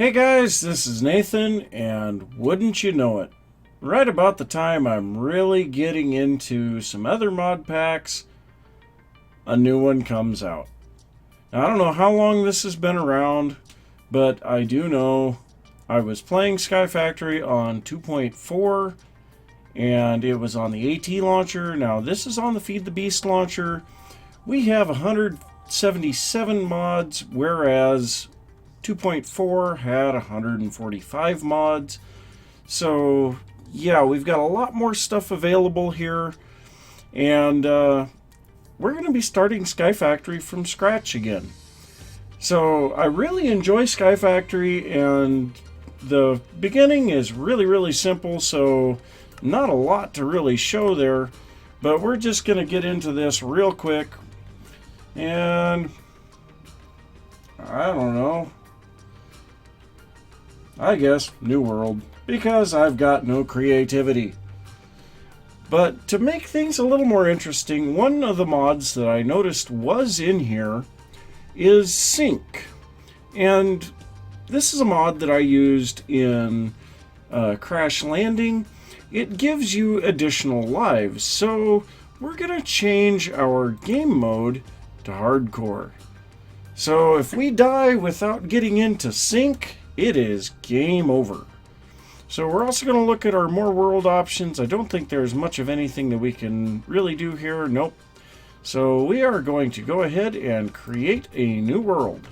Hey guys, this is Nathan, and wouldn't you know it, right about the time I'm really getting into some other mod packs, a new one comes out. Now, I don't know how long this has been around, but I do know I was playing Sky Factory on 2.4, and it was on the AT launcher. Now, this is on the Feed the Beast launcher. We have 177 mods, whereas 2.4 had 145 mods. So, yeah, we've got a lot more stuff available here. And we're going to be starting Sky Factory from scratch again. So, I really enjoy Sky Factory, and the beginning is really simple, so not a lot to really show there. But we're just going to get into this real quick. And I don't know. I guess New World, because I've got no creativity. But to make things a little more interesting, one of the mods that I noticed was in here is Sync. And this is a mod that I used in Crash Landing. It gives you additional lives, so we're going to change our game mode to Hardcore. So if we die without getting into Sync, it is game over. So we're also going to look at our more world options. I don't think there's much of anything that we can really do here. Nope. So we are going to go ahead and create a new world.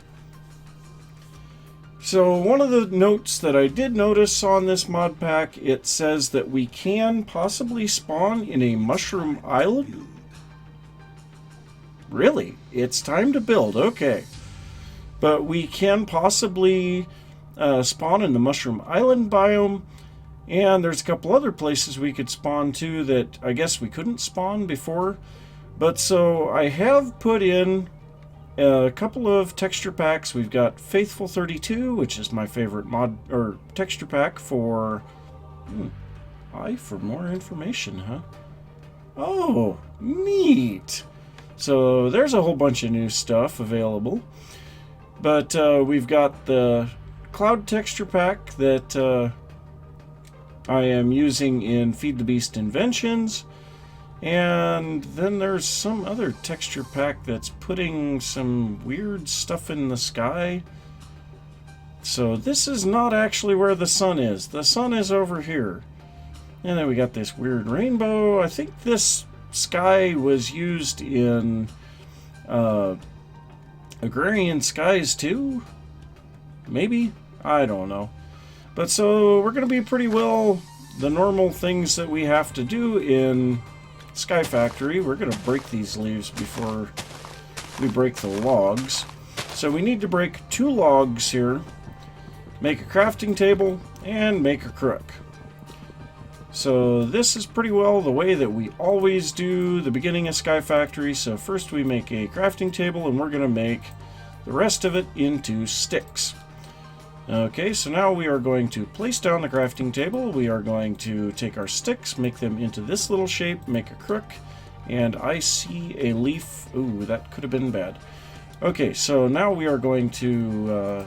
So one of the notes that I did notice on this mod pack, it says that we can possibly spawn in a mushroom island. Really? It's time to build. Okay. But we can possibly spawn in the Mushroom Island biome, and there's a couple other places we could spawn to that I guess we couldn't spawn before. But so I have put in a couple of texture packs. We've got Faithful 32, which is my favorite mod or texture pack for for more information, huh? Oh, neat. So there's a whole bunch of new stuff available. But we've got the Cloud texture pack that I am using in Feed the Beast Inventions. And then there's some other texture pack that's putting some weird stuff in the sky. So this is not actually where the sun is. The sun is over here. And then we got this weird rainbow. I think this sky was used in Agrarian Skies too? Maybe? I don't know. But so we're going to be pretty well the normal things that we have to do in Sky Factory. We're going to break these leaves before we break the logs. So we need to break 2 logs here, make a crafting table, and make a crook. So this is pretty well the way that we always do the beginning of Sky Factory. So first we make a crafting table, and we're going to make the rest of it into sticks. Okay, so now we are going to place down the crafting table. We are going to take our sticks, make them into this little shape, make a crook, and I see a leaf. Ooh, that could have been bad. Okay, so now we are going to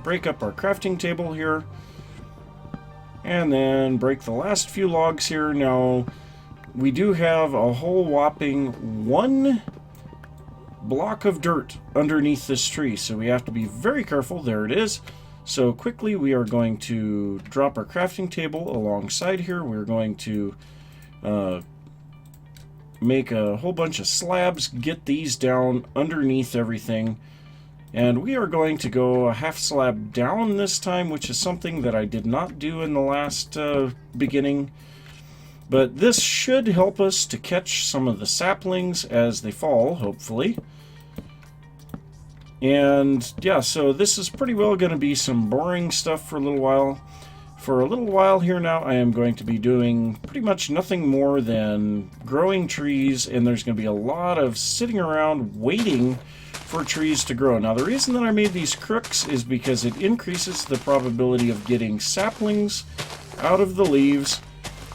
break up our crafting table here, and then break the last few logs here. Now, we do have a whole whopping 1 block of dirt underneath this tree, so we have to be very careful. There it is. So quickly we are going to drop our crafting table alongside here. We're going to make a whole bunch of slabs, get these down underneath everything, and we are going to go a half slab down this time, which is something that I did not do in the last beginning. But this should help us to catch some of the saplings as they fall, hopefully. And yeah, so this is pretty well going to be some boring stuff for a little while. For a little while here now, I am going to be doing pretty much nothing more than growing trees, and there's going to be a lot of sitting around waiting for trees to grow. Now, the reason that I made these crooks is because it increases the probability of getting saplings out of the leaves.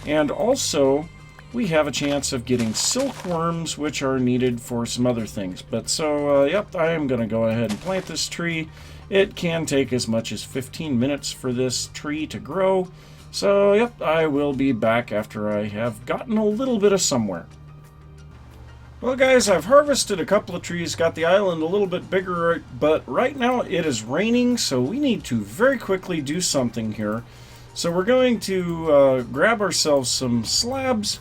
And also, we have a chance of getting silkworms, which are needed for some other things. But so, yep, I am going to go ahead and plant this tree. It can take as much as 15 minutes for this tree to grow. So, yep, I will be back after I have gotten a little bit of somewhere. Well, guys, I've harvested a couple of trees, got the island a little bit bigger, but right now it is raining, so we need to very quickly do something here. So we're going to grab ourselves some slabs,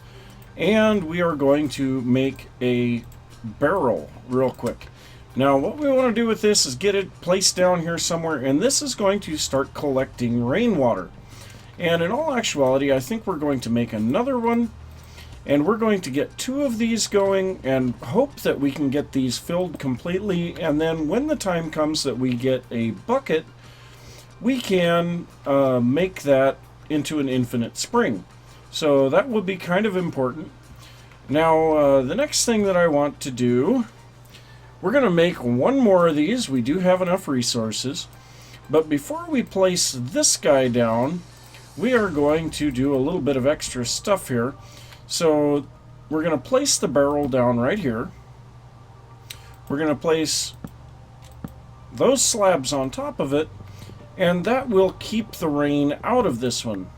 and we are going to make a barrel real quick. Now, what we want to do with this is get it placed down here somewhere, and this is going to start collecting rainwater. And in all actuality, I think we're going to make another one, and we're going to get 2 of these going and hope that we can get these filled completely, and then when the time comes that we get a bucket, we can make that into an infinite spring. So that will be kind of important. Now, the next thing that I want to do, we're going to make one more of these. We do have enough resources. But before we place this guy down, we are going to do a little bit of extra stuff here. So we're going to place the barrel down right here. We're going to place those slabs on top of it, and that will keep the rain out of this one.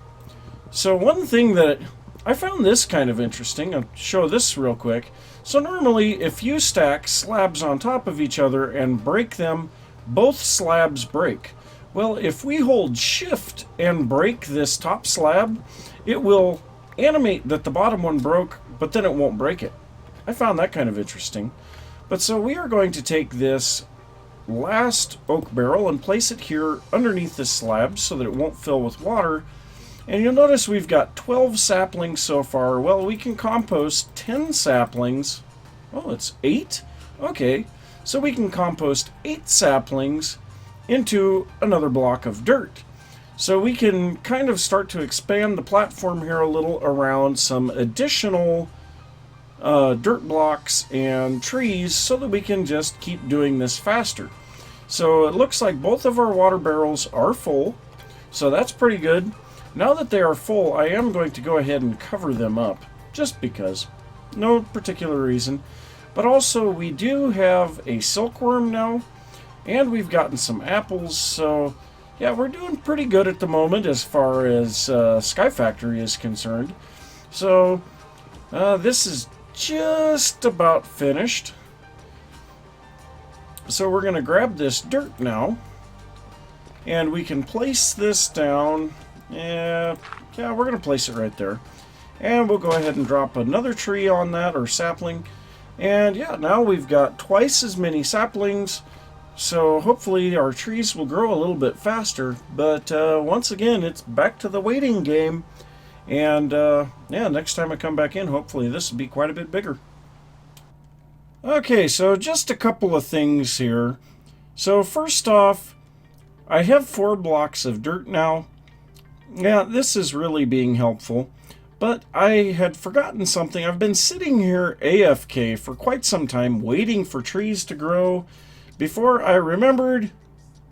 So one thing that I found this kind of interesting, I'll show this real quick. So normally if you stack slabs on top of each other and break them, both slabs break. Well, if we hold shift and break this top slab, it will animate that the bottom one broke, but then it won't break it. I found that kind of interesting. But so we are going to take this last oak barrel and place it here underneath this slab so that it won't fill with water. And you'll notice we've got 12 saplings so far. Well, we can compost 10 saplings. Oh, it's 8? Okay, so we can compost 8 saplings into another block of dirt. So we can kind of start to expand the platform here a little around some additional dirt blocks and trees so that we can just keep doing this faster. So it looks like both of our water barrels are full, so that's pretty good. Now that they are full, I am going to go ahead and cover them up, just because. No particular reason. But also, we do have a silkworm now, and we've gotten some apples, so yeah, we're doing pretty good at the moment as far as Sky Factory is concerned. So, this is just about finished. So we're going to grab this dirt now, and we can place this down. Yeah, we're going to place it right there. And we'll go ahead and drop another tree on that, or sapling. And yeah, now we've got twice as many saplings, so hopefully our trees will grow a little bit faster. But once again, it's back to the waiting game. And yeah, next time I come back in, hopefully this will be quite a bit bigger. Okay, so just a couple of things here. So first off, I have 4 blocks of dirt now. Yeah, this is really being helpful, but I had forgotten something. I've been sitting here AFK for quite some time waiting for trees to grow before I remembered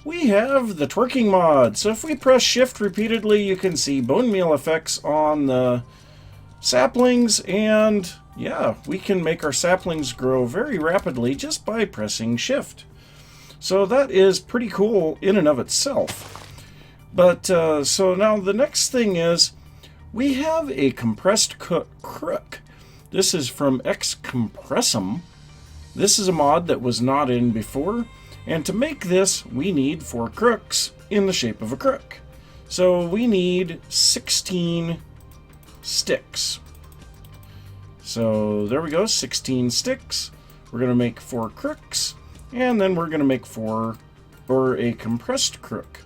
we have the twerking mod. So if we press shift repeatedly, you can see bone meal effects on the saplings, and yeah, we can make our saplings grow very rapidly just by pressing shift. So that is pretty cool in and of itself. But so now the next thing is we have a compressed crook. This is from Xcompressum. This is a mod that was not in before, and to make this we need 4 crooks in the shape of a crook. So we need 16 sticks. So there we go, 16 sticks. We're going to make 4 crooks, and then we're going to make 4, or a compressed crook.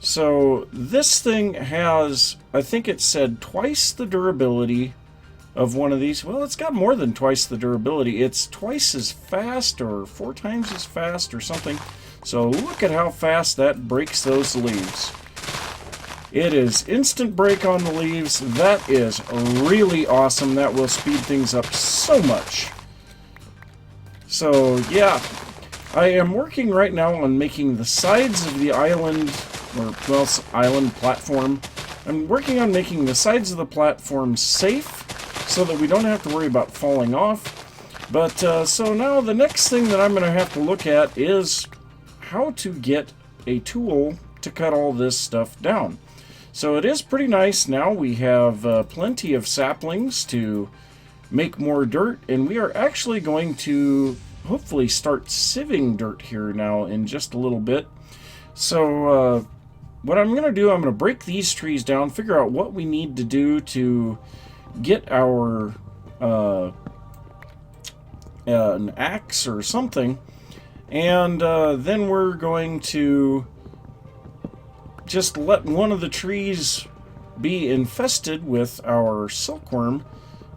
So this thing has, I think it said twice the durability of one of these. Well, it's got more than twice the durability. It's twice as fast, or 4 times as fast, or something. So look at how fast that breaks those leaves. It is instant break on the leaves. That is really awesome. That will speed things up so much. So yeah, I am working right now on making the sides of the island, or well, island platform. I'm working on making the sides of the platform safe so that we don't have to worry about falling off. But so now the next thing that I'm going to have to look at is how to get a tool to cut all this stuff down. So it is pretty nice now. We have plenty of saplings to make more dirt, and we are actually going to hopefully start sieving dirt here now in just a little bit. So what I'm going to do, I'm going to break these trees down, figure out what we need to do to get our an axe or something, and then we're going to just let one of the trees be infested with our silkworm.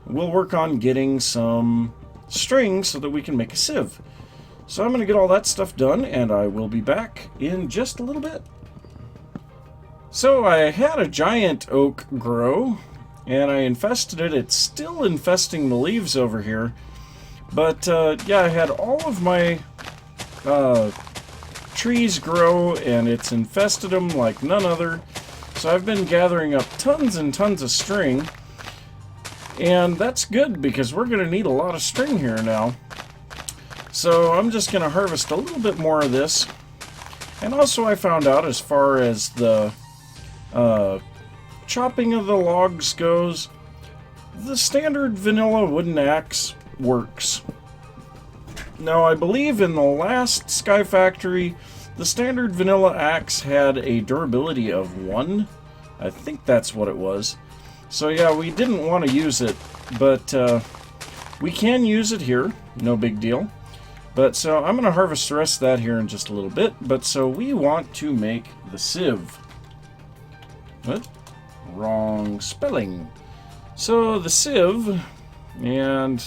We'll work on getting some string so that we can make a sieve. So I'm going to get all that stuff done, and I will be back in just a little bit. So I had a giant oak grow, and I infested it. It's still infesting the leaves over here. But yeah, I had all of my trees grow, and it's infested them like none other. So I've been gathering up tons and tons of string. And that's good, because we're going to need a lot of string here now. So I'm just going to harvest a little bit more of this. And also I found out, as far as the chopping of the logs goes, the standard vanilla wooden axe works. Now, I believe in the last Sky Factory, the standard vanilla axe had a durability of 1. I think that's what it was. So yeah, we didn't want to use it, but we can use it here, no big deal. But so I'm going to harvest the rest of that here in just a little bit. But so we want to make the sieve. What? Wrong spelling. So the sieve, and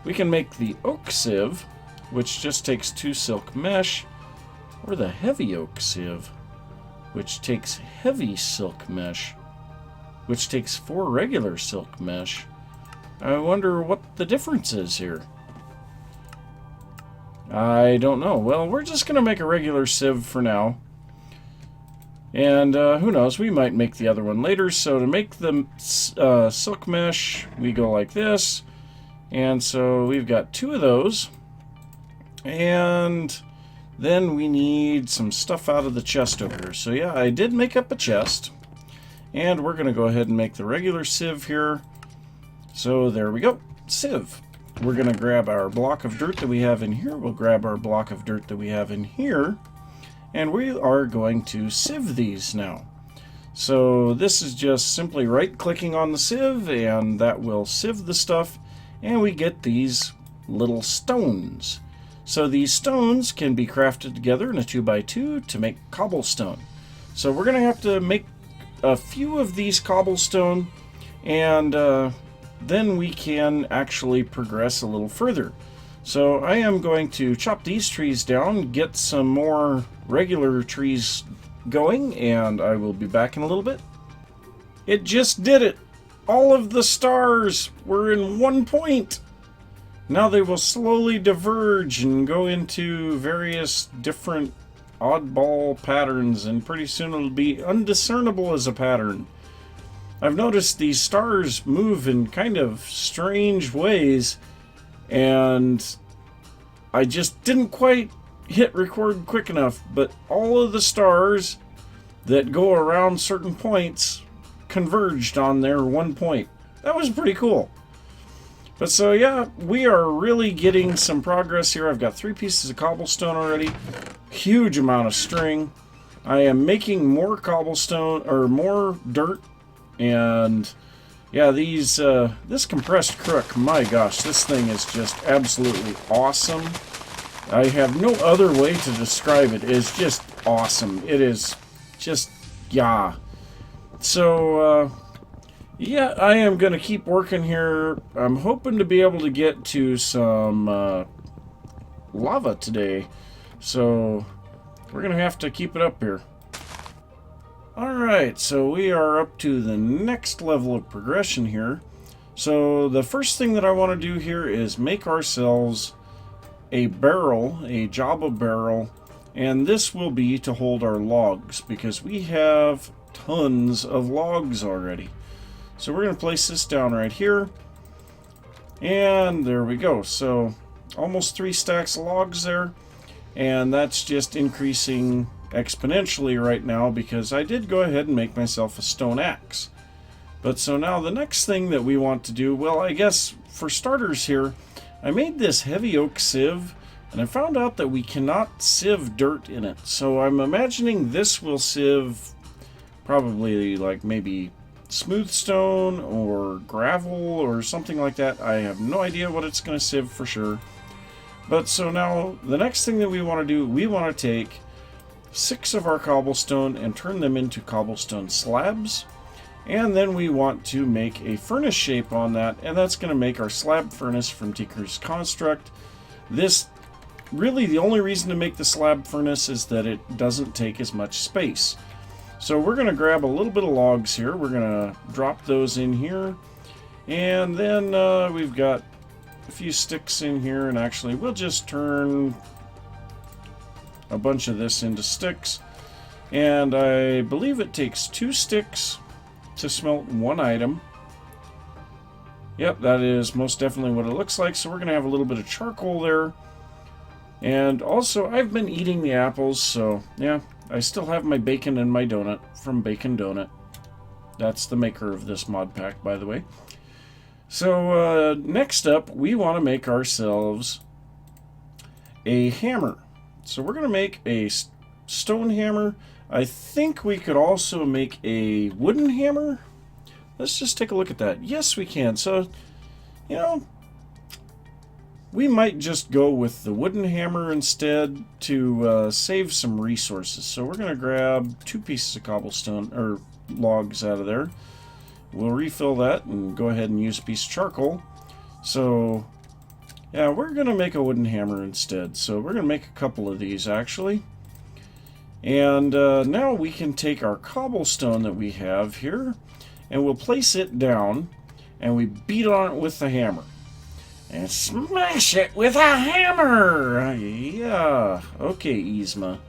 we can make the oak sieve, which just takes 2 silk mesh, or the heavy oak sieve, which takes heavy silk mesh, which takes 4 regular silk mesh. I wonder what the difference is here. I don't know. Well, we're just going to make a regular sieve for now. And who knows, we might make the other one later. So to make the silk mesh, we go like this. And so we've got 2 of those. And then we need some stuff out of the chest over here. So yeah, I did make up a chest. And we're going to go ahead and make the regular sieve here. So there we go, sieve. We're going to grab our block of dirt that we have in here. We'll grab our block of dirt that we have in here. And we are going to sieve these now. So this is just simply right-clicking on the sieve, and that will sieve the stuff. And we get these little stones. So these stones can be crafted together in a 2x2 to make cobblestone. So we're going to have to make a few of these cobblestone, and then we can actually progress a little further. So I am going to chop these trees down, get some more regular trees going, and I will be back in a little bit. It just did it! All of the stars were in one point! Now they will slowly diverge and go into various different oddball patterns, and pretty soon it'll be undiscernible as a pattern. I've noticed these stars move in kind of strange ways, and I just didn't quite hit record quick enough, but all of the stars that go around certain points converged on their one point. That was pretty cool. But so yeah, we are really getting some progress here. I've got 3 pieces of cobblestone already, huge amount of string. I am making more cobblestone, or more dirt, and yeah, these this compressed crook, my gosh, this thing is just absolutely awesome. I have no other way to describe it. It's just awesome. It is just, yeah. So yeah, I am going to keep working here. I'm hoping to be able to get to some lava today. So we're going to have to keep it up here. Alright, so we are up to the next level of progression here. So the first thing that I want to do here is make ourselves a barrel, a Java barrel, and this will be to hold our logs, because we have tons of logs already. So we're going to place this down right here, and there we go. So almost 3 stacks of logs there. And that's just increasing exponentially right now because I did go ahead and make myself a stone axe. But so now the next thing that we want to do, well, I guess for starters here, I made this heavy oak sieve, and I found out that we cannot sieve dirt in it. So I'm imagining this will sieve probably like maybe smooth stone or gravel or something like that. I have no idea what it's going to sieve for sure. But so now the next thing that we want to do, we want to take 6 of our cobblestone and turn them into cobblestone slabs. And then we want to make a furnace shape on that, and that's going to make our slab furnace from Tinker's Construct. This, really the only reason to make the slab furnace is that it doesn't take as much space. So we're going to grab a little bit of logs here, we're going to drop those in here, and then we've got a few sticks in here, and actually we'll just turn a bunch of this into sticks. And I believe it takes 2 sticks to smelt 1 item. Yep, that is most definitely what it looks like. So we're going to have a little bit of charcoal there. And also, I've been eating the apples, so yeah, I still have my bacon and my donut from Bacon Donut. That's the maker of this mod pack, by the way. So next up, we want to make ourselves a hammer. So we're going to make a stone hammer. I think we could also make a wooden hammer. Let's just take a look at that. Yes, we can. So, you know, we might just go with the wooden hammer instead to save some resources. So we're going to grab 2 pieces of cobblestone, or logs out of there. We'll refill that and go ahead and use a piece of charcoal. So, yeah, we're going to make a wooden hammer instead. So we're going to make a couple of these, actually. And now we can take our cobblestone that we have here, and we'll place it down, and we beat on it with the hammer. And smash it with a hammer! Yeah, okay, Yzma.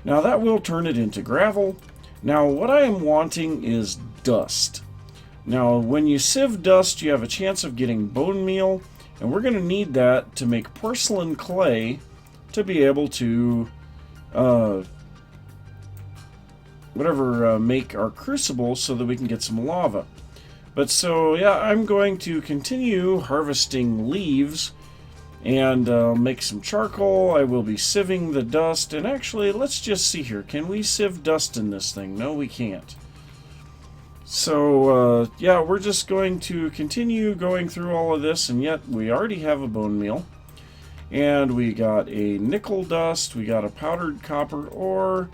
Now that will turn it into gravel. Now what I am wanting is dust. Now when you sieve dust, you have a chance of getting bone meal, and we're going to need that to make porcelain clay to be able to make our crucible so that we can get some lava. But so, yeah, I'm going to continue harvesting leaves and make some charcoal. I will be sieving the dust. And actually, let's just see here. Can we sieve dust in this thing? No, we can't. So, yeah, we're just going to continue going through all of this. And yet, we already have a bone meal. And we got a nickel dust, we got a powdered copper ore,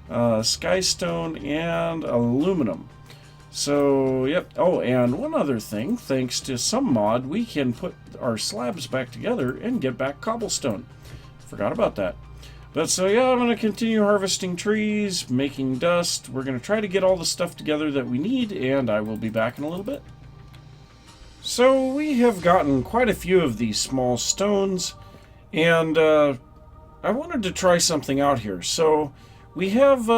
skystone, and aluminum. So, yep. Oh, and one other thing, thanks to some mod, we can put our slabs back together and get back cobblestone. Forgot about that. But so, yeah, I'm going to continue harvesting trees, making dust. We're going to try to get all the stuff together that we need, and I will be back in a little bit. So, we have gotten quite a few of these small stones. And I wanted to try something out here. So we have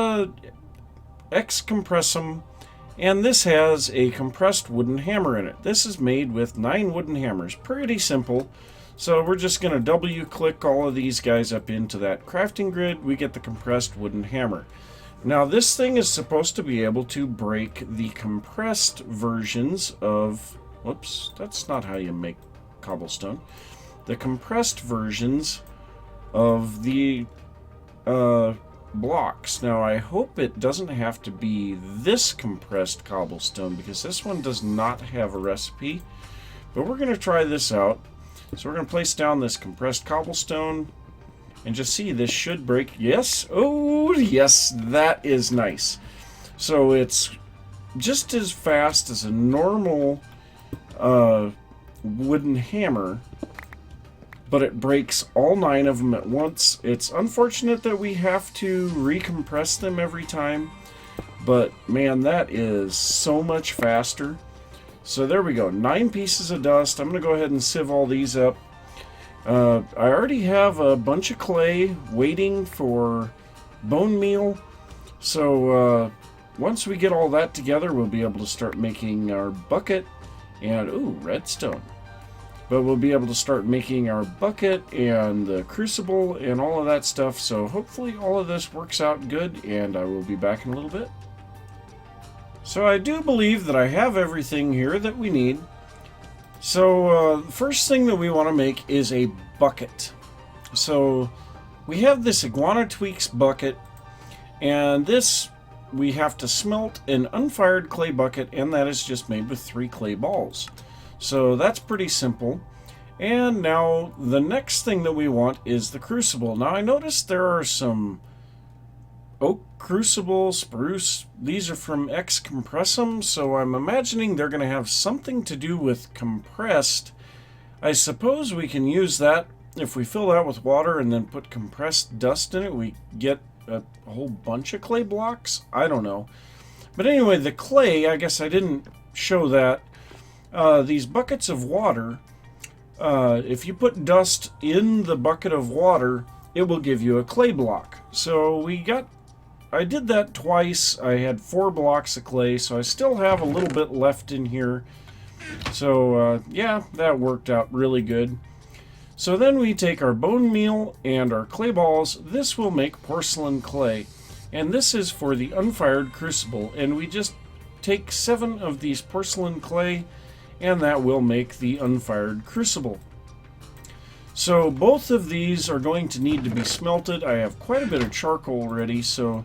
X Compressum, and this has a compressed wooden hammer in it. This is made with 9 wooden hammers. Pretty simple. So we're just going to W-click all of these guys up into that crafting grid. We get the compressed wooden hammer. Now this thing is supposed to be able to break the compressed versions of... Whoops, that's not how you make cobblestone. The compressed versions of the blocks. Now I hope it doesn't have to be this compressed cobblestone, because this one does not have a recipe. But we're going to try this out. So we're going to place down this compressed cobblestone and just see, this should break. Yes. Oh yes, that is nice. So it's just as fast as a normal wooden hammer, but it breaks all 9 of them at once. It's unfortunate that we have to recompress them every time, but man, that is so much faster. So there we go, 9 pieces of dust. I'm going to go ahead and sieve all these up. I already have a bunch of clay waiting for bone meal, so once we get all that together, we'll be able to start making our bucket and, ooh, redstone. But we'll be able to start making our bucket and the crucible and all of that stuff. So hopefully all of this works out good, and I will be back in a little bit. So I do believe that I have everything here that we need. So the first thing that we want to make is a bucket. So we have this Iguana Tweaks bucket, and this we have to smelt an unfired clay bucket, and that is just made with 3 clay balls. So that's pretty simple. And now the next thing that we want is the crucible. Now I noticed there are some oak crucible, spruce. These are from X Compressum, so I'm imagining they're going to have something to do with compressed. I suppose we can use that. If we fill that with water and then put compressed dust in it, we get a whole bunch of clay blocks. I don't know. But anyway, the clay, I guess I didn't show that. These buckets of water, if you put dust in the bucket of water, it will give you a clay block. So I did that twice. I had 4 blocks of clay, so I still have a little bit left in here. So yeah, that worked out really good. So then we take our bone meal and our clay balls. This will make porcelain clay, and this is for the unfired crucible. And we just take 7 of these porcelain clay, and that will make the unfired crucible. So both of these are going to need to be smelted. I have quite a bit of charcoal ready, so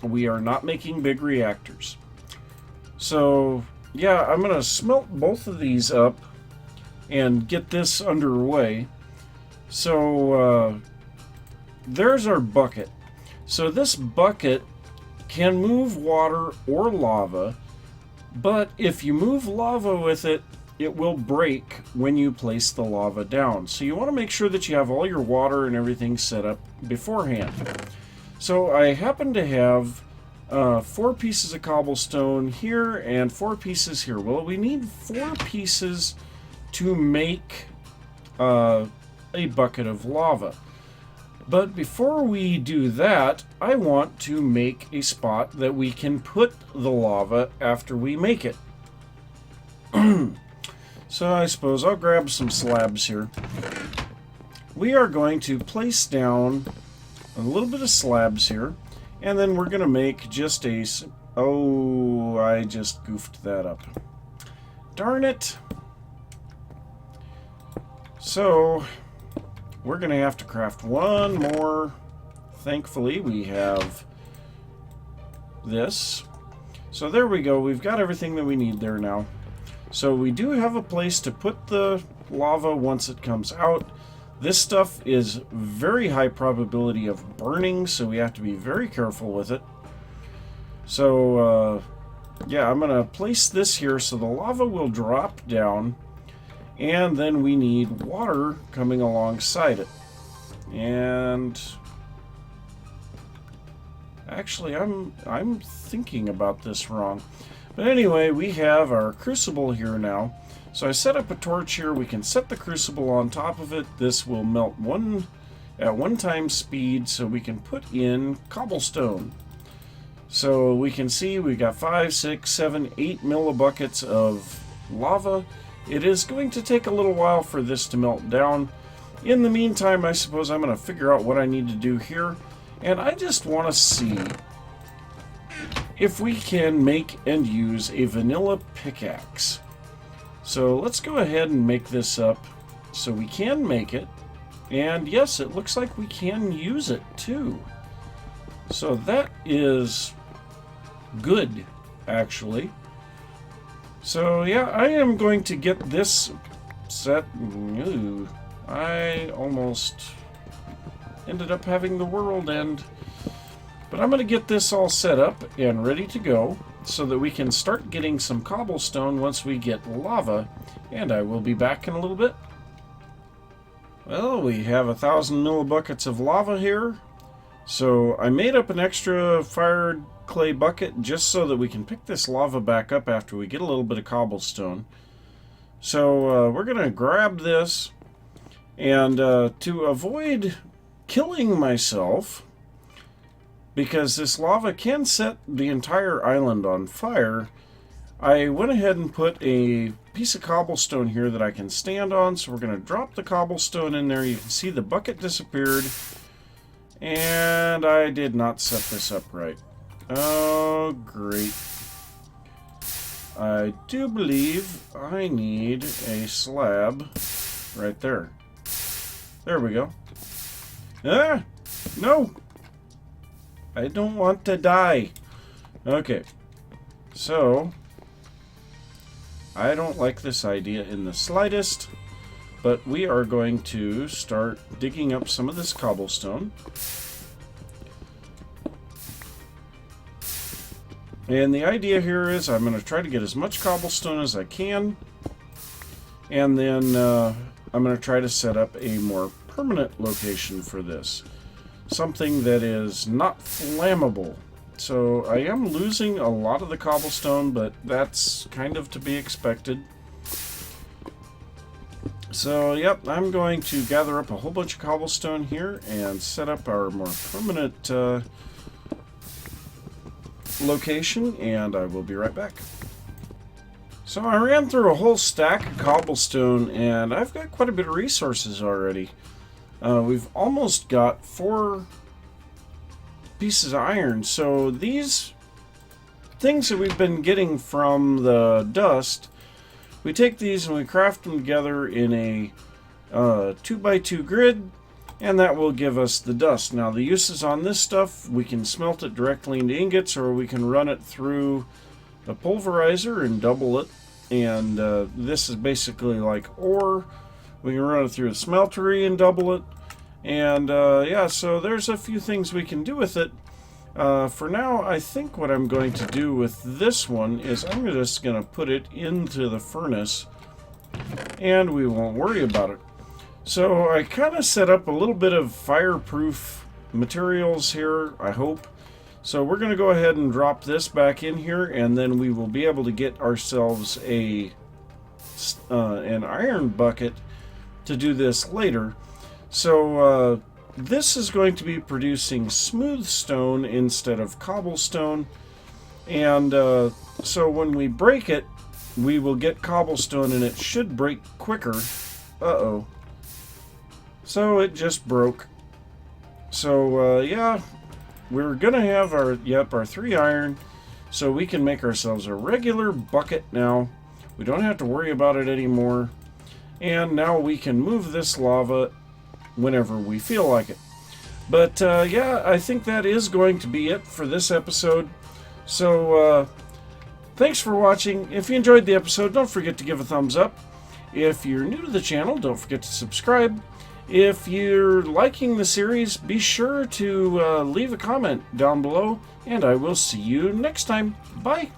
we are not making big reactors. So yeah, I'm going to smelt both of these up and get this underway. So there's our bucket. So this bucket can move water or lava, but if you move lava with it, it will break when you place the lava down. So you want to make sure that you have all your water and everything set up beforehand. So I happen to have 4 pieces of cobblestone here and 4 pieces here. Well, we need 4 pieces to make a bucket of lava. But before we do that, I want to make a spot that we can put the lava after we make it. So I suppose I'll grab some slabs here. We are going to place down a little bit of slabs here, and then we're going to make just a... Oh, I just goofed that up. Darn it. So we're going to have to craft one more. Thankfully, we have this. So there we go. We've got everything that we need there now. So we do have a place to put the lava once it comes out. This stuff is very high probability of burning, so we have to be very careful with it. So, yeah, I'm going to place this here so the lava will drop down, and then we need water coming alongside it. And actually, I'm thinking about this wrong. But anyway, we have our crucible here now. So I set up a torch here. We can set the crucible on top of it. This will melt at 1 time speed, so we can put in cobblestone. So we can see we got 5, 6, 7, 8 millibuckets of lava. It is going to take a little while for this to melt down. In the meantime, I suppose I'm going to figure out what I need to do here. And I just want to see if we can make and use a vanilla pickaxe. So let's go ahead and make this up so we can make it. And yes, it looks like we can use it too. So that is good, actually. So yeah, I am going to get this set. Ooh, I almost ended up having the world end. But I'm going to get this all set up and ready to go so that we can start getting some cobblestone once we get lava. And I will be back in a little bit. Well, we have 1,000 millibuckets of lava here. So I made up an extra fired clay bucket just so that we can pick this lava back up after we get a little bit of cobblestone. So we're going to grab this, and to avoid killing myself, because this lava can set the entire island on fire, I went ahead and put a piece of cobblestone here that I can stand on, so we're going to drop the cobblestone in there. You can see the bucket disappeared, and I did not set this up right. Oh, great. I do believe I need a slab right there. There we go. Ah! No! I don't want to die. Okay. So, I don't like this idea in the slightest, but we are going to start digging up some of this cobblestone. And the idea here is I'm going to try to get as much cobblestone as I can, and then I'm going to try to set up a more permanent location for this. Something that is not flammable. So I am losing a lot of the cobblestone, but that's kind of to be expected. So, yep, I'm going to gather up a whole bunch of cobblestone here and set up our more permanent location, and I will be right back. So I ran through a whole stack of cobblestone, and I've got quite a bit of resources already. We've almost got 4 pieces of iron. So these things that we've been getting from the dust, we take these and we craft them together in a 2x2 grid, and that will give us the dust. Now the uses on this stuff, we can smelt it directly into ingots, or we can run it through a pulverizer and double it. And this is basically like ore. We can run it through a smeltery and double it. And yeah, so there's a few things we can do with it. For now, I think what I'm going to do with this one is I'm just going to put it into the furnace, and we won't worry about it. So I kind of set up a little bit of fireproof materials here, I hope. So we're going to go ahead and drop this back in here, and then we will be able to get ourselves an iron bucket to do this later. So this is going to be producing smooth stone instead of cobblestone, and so when we break it, we will get cobblestone, and it should break quicker. Uh-oh. So it just broke. So yeah, we're gonna have our 3 iron, so we can make ourselves a regular bucket now. We don't have to worry about it anymore, and now we can move this lava whenever we feel like it. But yeah, I think that is going to be it for this episode. So thanks for watching. If you enjoyed the episode, don't forget to give a thumbs up. If you're new to the channel, don't forget to subscribe. If you're liking the series, be sure to leave a comment down below, and I will see you next time. Bye!